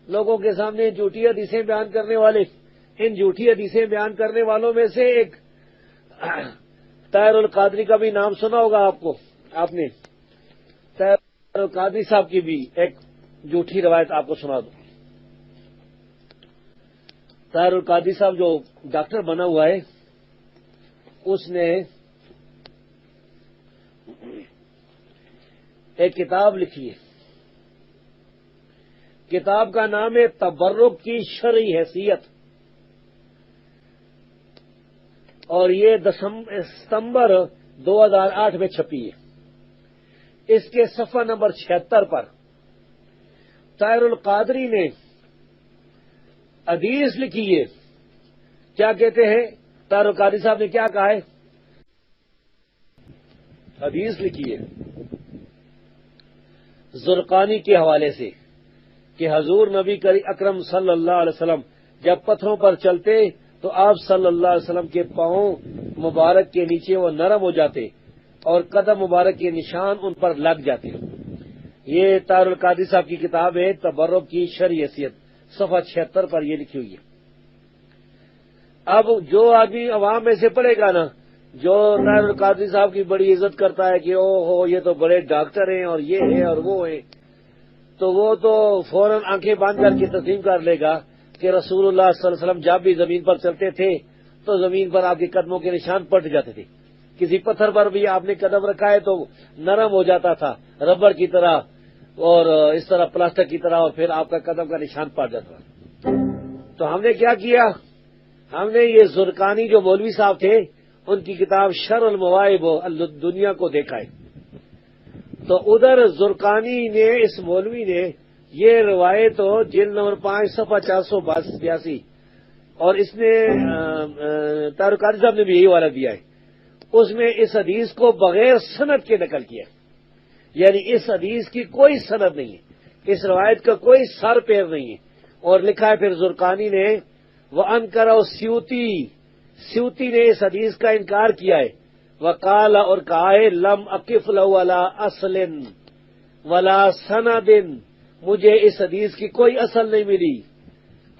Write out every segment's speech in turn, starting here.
لوگوں کے سامنے جھوٹی حدیثیں بیان کرنے والے، ان جھوٹی حدیثیں بیان کرنے والوں میں سے ایک طاہر القادری کا بھی نام سنا ہوگا آپ نے طاہر القادری صاحب کی بھی ایک جھوٹی روایت آپ کو سنا دوں۔ طاہر القادری صاحب جو ڈاکٹر بنا ہوا ہے، اس نے ایک کتاب لکھی ہے، کتاب کا نام ہے تبرک کی شرعی حیثیت، اور یہ ستمبر 2008 میں چھپی ہے۔ اس کے صفحہ نمبر 76 پر طاہر القادری نے حدیث لکھی ہے۔ کیا کہتے ہیں؟ طاہر القادری صاحب نے کیا کہا ہے؟ حدیث لکھی ہے زرقانی کے حوالے سے کہ حضور نبی اکرم صلی اللہ علیہ وسلم جب پتھروں پر چلتے تو آپ صلی اللہ علیہ وسلم کے پاؤں مبارک کے نیچے وہ نرم ہو جاتے اور قدم مبارک کے نشان ان پر لگ جاتے۔ یہ طاہر القادری صاحب کی کتاب ہے تبرک کی شرعی حیثیت، صفحہ 76 پر یہ لکھی ہوئی ہے۔ اب جو آدمی عوام میں سے پڑھے گا نا، جو طاہر القادری صاحب کی بڑی عزت کرتا ہے کہ او ہو یہ تو بڑے ڈاکٹر ہیں اور یہ ہے اور وہ ہے، تو وہ تو فوراً آنکھیں باندھ کر کے تسلیم کر لے گا کہ رسول اللہ صلی اللہ علیہ وسلم جب بھی زمین پر چلتے تھے تو زمین پر آپ کے قدموں کے نشان پڑ جاتے تھے۔ کسی پتھر پر بھی آپ نے قدم رکھا ہے تو نرم ہو جاتا تھا ربڑ کی طرح اور اس طرح پلاسٹک کی طرح، اور پھر آپ کا قدم کا نشان پڑ جاتا تھا۔ تو ہم نے کیا کیا؟ ہم نے یہ زرقانی جو مولوی صاحب تھے ان کی کتاب شرع المواہب دنیا کو دیکھا ہے، تو ادھر زرقانی نے، اس مولوی نے یہ روایت جلد نمبر 5 صفحہ 482، اور اس نے طاہر القادری صاحب نے بھی یہی والا دیا ہے، اس میں اس حدیث کو بغیر سند کے نقل کیا، یعنی اس حدیث کی کوئی سند نہیں ہے، اس روایت کا کوئی سر پیر نہیں ہے، اور لکھا ہے پھر زرقانی نے وَأَنْكَرَهُ سیوطی نے اس حدیث کا انکار کیا ہے، وقال اور کہا ہے لم اقف له على اصل ولا سند، مجھے اس حدیث کی کوئی اصل نہیں ملی،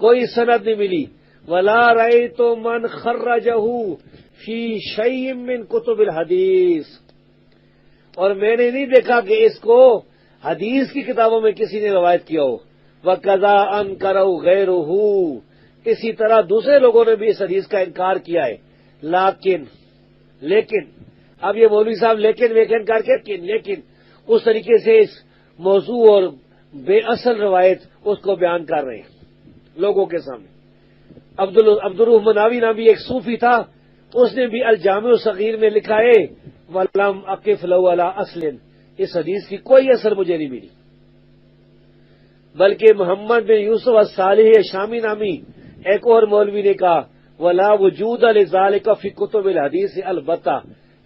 کوئی سند نہیں ملی، ولا رأيت من خرجه في شيء من كتب الحديث، اور میں نے نہیں دیکھا کہ اس کو حدیث کی کتابوں میں کسی نے روایت کیا ہو۔ وَكَذَا أَنْكَرَهُ غَيْرُهُ، اسی طرح دوسرے لوگوں نے بھی اس حدیث کا انکار کیا ہے۔ لیکن اب یہ مولوی صاحب لیکن کر کے لیکن اس طریقے سے اس موضوع اور بے اصل روایت اس کو بیان کر رہے ہیں لوگوں کے سامنے۔ عبدالرحمن ناوی نام بھی ایک صوفی تھا، اس نے بھی الجامع الصغیر میں لکھا ہے وَلَمْ أَقِفْ لَهُ عَلَى أَصْلٍ، اس حدیث کی کوئی اثر مجھے نہیں ملی، بلکہ محمد بن یوسف الصالح شامی نامی ایک اور مولوی نے کہا وَلَا وُجُودَ لِذَلِكَ فِي كُتُبِ الْحَدِيثِ، البتہ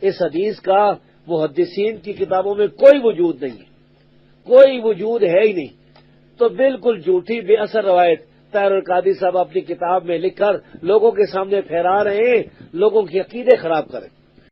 اس حدیث کا محدثین کی کتابوں میں کوئی وجود نہیں ہے، کوئی وجود ہے ہی نہیں۔ تو بالکل جھوٹی بے اثر روایت طاہر القادری صاحب اپنی کتاب میں لکھ کر لوگوں کے سامنے پھیلا رہے ہیں، لوگوں کے عقیدے خراب کریں۔